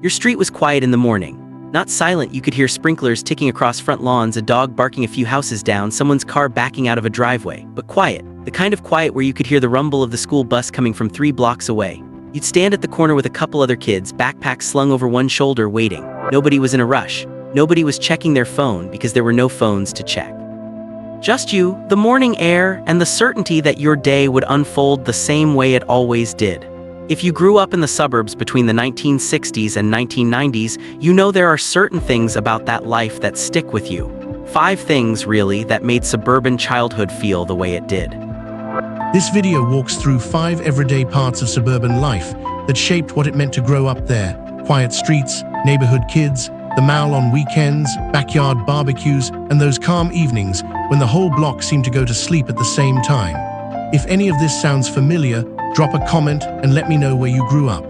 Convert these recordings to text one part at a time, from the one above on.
Your street was quiet in the morning. Not silent, you could hear sprinklers ticking across front lawns, a dog barking a few houses down, someone's car backing out of a driveway. But quiet, the kind of quiet where you could hear the rumble of the school bus coming from 3 blocks away. You'd stand at the corner with a couple other kids, backpacks slung over one shoulder, waiting. Nobody was in a rush. Nobody was checking their phone because there were no phones to check. Just you, the morning air, and the certainty that your day would unfold the same way it always did. If you grew up in the suburbs between the 1960s and 1990s, you know there are certain things about that life that stick with you. 5 things, really, that made suburban childhood feel the way it did. This video walks through 5 everyday parts of suburban life that shaped what it meant to grow up there. Quiet streets, neighborhood kids, the mall on weekends, backyard barbecues, and those calm evenings when the whole block seemed to go to sleep at the same time. If any of this sounds familiar, drop a comment and let me know where you grew up.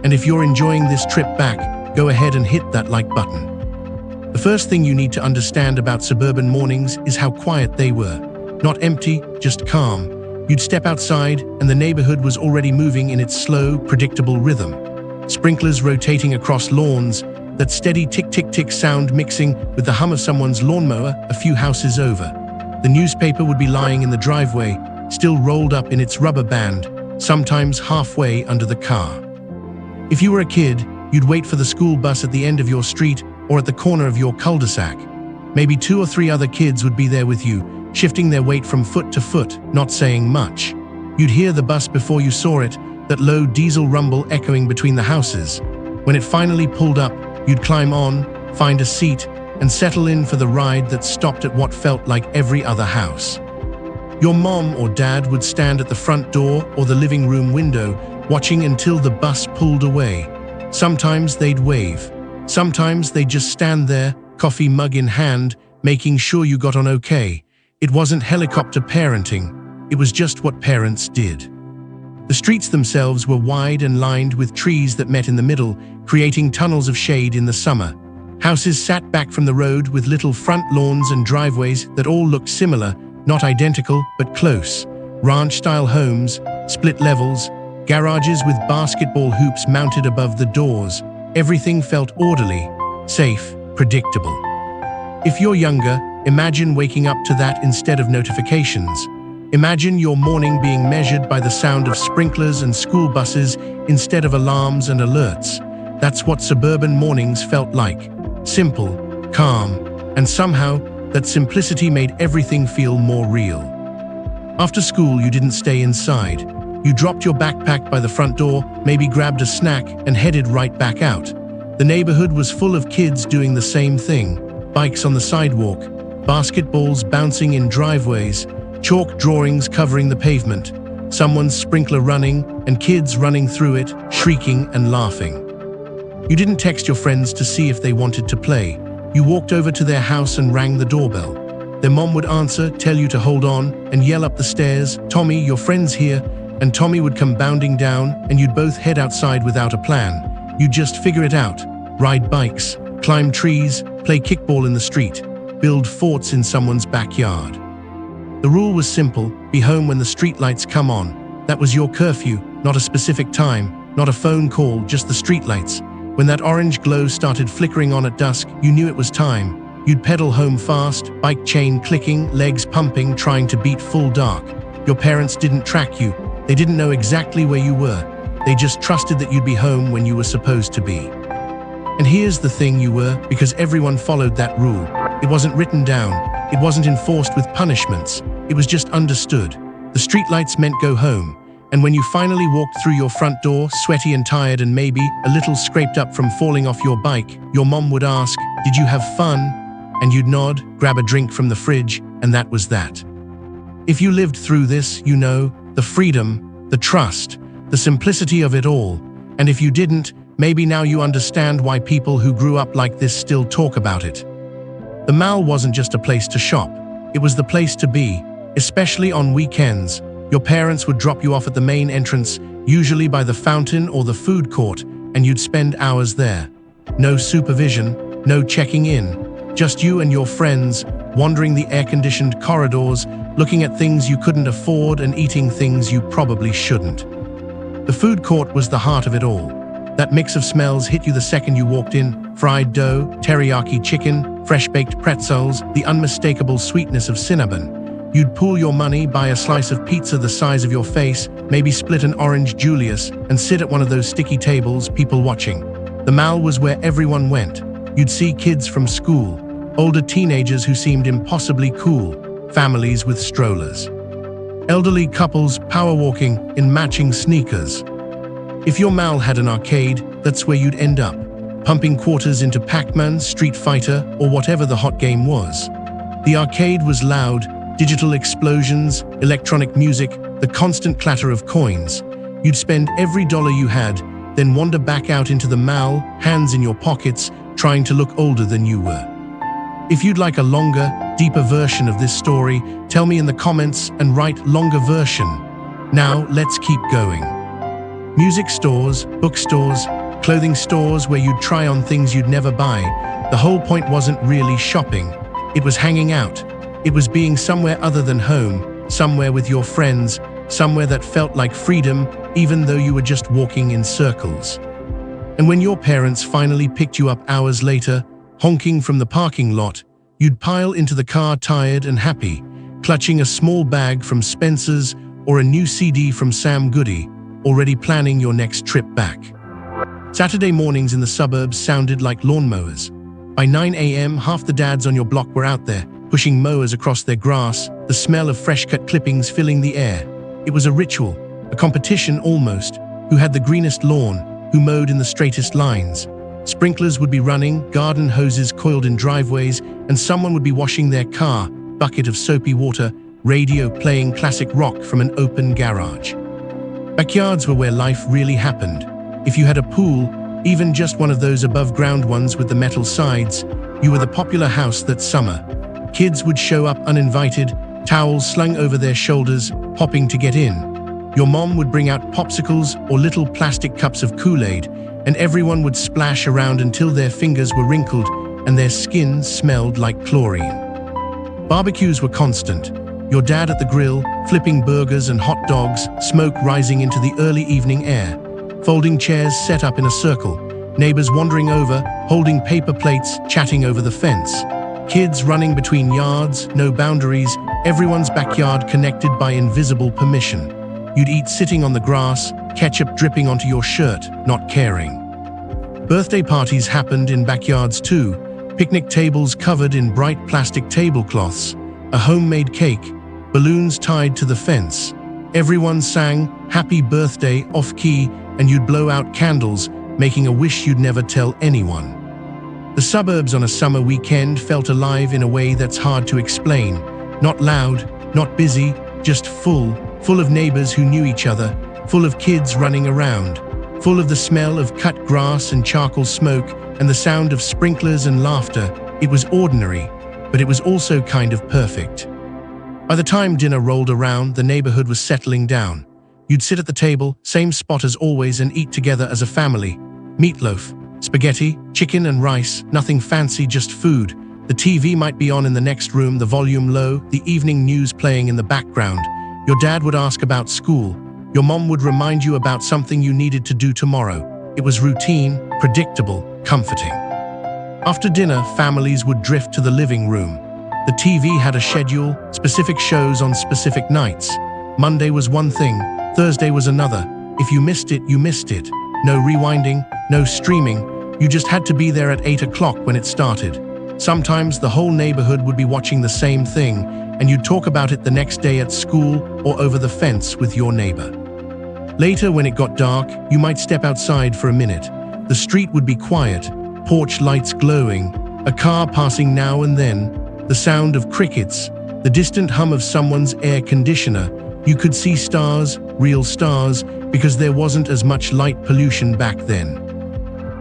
And if you're enjoying this trip back, go ahead and hit that like button. The first thing you need to understand about suburban mornings is how quiet they were. Not empty, just calm. You'd step outside and the neighborhood was already moving in its slow, predictable rhythm. Sprinklers rotating across lawns, that steady tick-tick-tick sound mixing with the hum of someone's lawnmower a few houses over. The newspaper would be lying in the driveway, still rolled up in its rubber band, sometimes halfway under the car. If you were a kid, you'd wait for the school bus at the end of your street or at the corner of your cul-de-sac. Maybe 2 or 3 other kids would be there with you, shifting their weight from foot to foot, not saying much. You'd hear the bus before you saw it, that low diesel rumble echoing between the houses. When it finally pulled up, you'd climb on, find a seat, and settle in for the ride that stopped at what felt like every other house. Your mom or dad would stand at the front door or the living room window, watching until the bus pulled away. Sometimes they'd wave. Sometimes they'd just stand there, coffee mug in hand, making sure you got on okay. It wasn't helicopter parenting. It was just what parents did. The streets themselves were wide and lined with trees that met in the middle, creating tunnels of shade in the summer. Houses sat back from the road with little front lawns and driveways that all looked similar, not identical, but close. Ranch-style homes, split levels, garages with basketball hoops mounted above the doors. Everything felt orderly, safe, predictable. If you're younger, imagine waking up to that instead of notifications. Imagine your morning being measured by the sound of sprinklers and school buses instead of alarms and alerts. That's what suburban mornings felt like. Simple, calm, and somehow that simplicity made everything feel more real. After school, you didn't stay inside. You dropped your backpack by the front door, maybe grabbed a snack, and headed right back out. The neighborhood was full of kids doing the same thing. Bikes on the sidewalk, basketballs bouncing in driveways, chalk drawings covering the pavement, someone's sprinkler running, and kids running through it, shrieking and laughing. You didn't text your friends to see if they wanted to play. You walked over to their house and rang the doorbell. Their mom would answer, tell you to hold on, and yell up the stairs, "Tommy, your friend's here," and Tommy would come bounding down, and you'd both head outside without a plan. You'd just figure it out, ride bikes, climb trees, play kickball in the street, build forts in someone's backyard. The rule was simple: be home when the streetlights come on. That was your curfew, not a specific time, not a phone call, just the streetlights. When that orange glow started flickering on at dusk, you knew it was time. You'd pedal home fast, bike chain clicking, legs pumping, trying to beat full dark. Your parents didn't track you. They didn't know exactly where you were. They just trusted that you'd be home when you were supposed to be. And here's the thing: you were, because everyone followed that rule. It wasn't written down. It wasn't enforced with punishments. It was just understood. The streetlights meant go home. And when you finally walked through your front door, sweaty and tired and maybe a little scraped up from falling off your bike, your mom would ask, "Did you have fun?" And you'd nod, grab a drink from the fridge, and that was that. If you lived through this, you know, the freedom, the trust, the simplicity of it all. And if you didn't, maybe now you understand why people who grew up like this still talk about it. The mall wasn't just a place to shop. It was the place to be, especially on weekends. Your parents would drop you off at the main entrance, usually by the fountain or the food court, and you'd spend hours there. No supervision, no checking in, just you and your friends, wandering the air-conditioned corridors, looking at things you couldn't afford and eating things you probably shouldn't. The food court was the heart of it all. That mix of smells hit you the second you walked in: fried dough, teriyaki chicken, fresh-baked pretzels, the unmistakable sweetness of cinnamon. You'd pool your money, buy a slice of pizza the size of your face, maybe split an orange Julius, and sit at one of those sticky tables, people watching. The mall was where everyone went. You'd see kids from school, older teenagers who seemed impossibly cool, families with strollers, elderly couples power walking in matching sneakers. If your mall had an arcade, that's where you'd end up, pumping quarters into Pac-Man, Street Fighter, or whatever the hot game was. The arcade was loud, digital explosions, electronic music, the constant clatter of coins. You'd spend every dollar you had, then wander back out into the mall, hands in your pockets, trying to look older than you were. If you'd like a longer, deeper version of this story, tell me in the comments and write longer version. Now, let's keep going. Music stores, bookstores, clothing stores where you'd try on things you'd never buy. The whole point wasn't really shopping. It was hanging out. It was being somewhere other than home, somewhere with your friends, somewhere that felt like freedom, even though you were just walking in circles. And when your parents finally picked you up hours later, honking from the parking lot, you'd pile into the car tired and happy, clutching a small bag from Spencer's or a new CD from Sam Goody, already planning your next trip back. Saturday mornings in the suburbs sounded like lawnmowers. By 9 a.m., half the dads on your block were out there, pushing mowers across their grass, the smell of fresh-cut clippings filling the air. It was a ritual, a competition almost. Who had the greenest lawn, who mowed in the straightest lines. Sprinklers would be running, garden hoses coiled in driveways, and someone would be washing their car, bucket of soapy water, radio playing classic rock from an open garage. Backyards were where life really happened. If you had a pool, even just one of those above-ground ones with the metal sides, you were the popular house that summer. Kids would show up uninvited, towels slung over their shoulders, hopping to get in. Your mom would bring out popsicles or little plastic cups of Kool-Aid, and everyone would splash around until their fingers were wrinkled and their skin smelled like chlorine. Barbecues were constant. Your dad at the grill, flipping burgers and hot dogs, smoke rising into the early evening air. Folding chairs set up in a circle, neighbors wandering over, holding paper plates, chatting over the fence. Kids running between yards, no boundaries, everyone's backyard connected by invisible permission. You'd eat sitting on the grass, ketchup dripping onto your shirt, not caring. Birthday parties happened in backyards too, picnic tables covered in bright plastic tablecloths, a homemade cake, balloons tied to the fence. Everyone sang "Happy Birthday" off-key, and you'd blow out candles, making a wish you'd never tell anyone. The suburbs on a summer weekend felt alive in a way that's hard to explain. Not loud, not busy, just full of neighbors who knew each other, full of kids running around, full of the smell of cut grass and charcoal smoke and the sound of sprinklers and laughter. It was ordinary, but it was also kind of perfect. By the time dinner rolled around, the neighborhood was settling down. You'd sit at the table, same spot as always, and eat together as a family. Meatloaf, spaghetti, chicken and rice, nothing fancy, just food. The TV might be on in the next room, the volume low, the evening news playing in the background. Your dad would ask about school. Your mom would remind you about something you needed to do tomorrow. It was routine, predictable, comforting. After dinner, families would drift to the living room. The TV had a schedule, specific shows on specific nights. Monday was one thing, Thursday was another. If you missed it, you missed it. No rewinding, no streaming. You just had to be there at 8 o'clock when it started. Sometimes the whole neighborhood would be watching the same thing, and you'd talk about it the next day at school or over the fence with your neighbor. Later, when it got dark, you might step outside for a minute. The street would be quiet, porch lights glowing, a car passing now and then, the sound of crickets, the distant hum of someone's air conditioner. You could see stars, real stars, because there wasn't as much light pollution back then.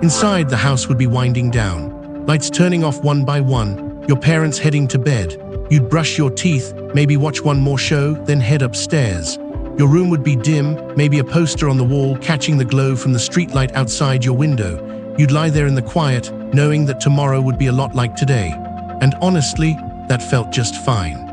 Inside, the house would be winding down, lights turning off one by one, your parents heading to bed. You'd brush your teeth, maybe watch one more show, then head upstairs. Your room would be dim, maybe a poster on the wall catching the glow from the streetlight outside your window. You'd lie there in the quiet, knowing that tomorrow would be a lot like today. And honestly, that felt just fine.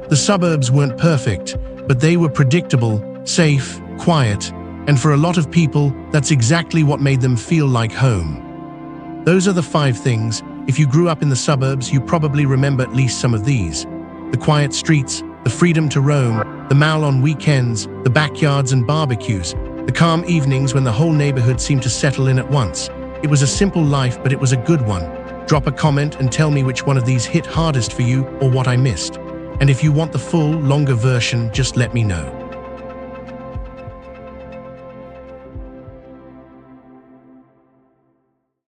The suburbs weren't perfect, but they were predictable, safe, quiet, And for a lot of people, that's exactly what made them feel like home. Those are the 5 things. If you grew up in the suburbs, you probably remember at least some of these. The quiet streets, the freedom to roam, the mall on weekends, the backyards and barbecues, the calm evenings when the whole neighborhood seemed to settle in at once. It was a simple life, but it was a good one. Drop a comment and tell me which one of these hit hardest for you or what I missed. And if you want the full, longer version, just let me know.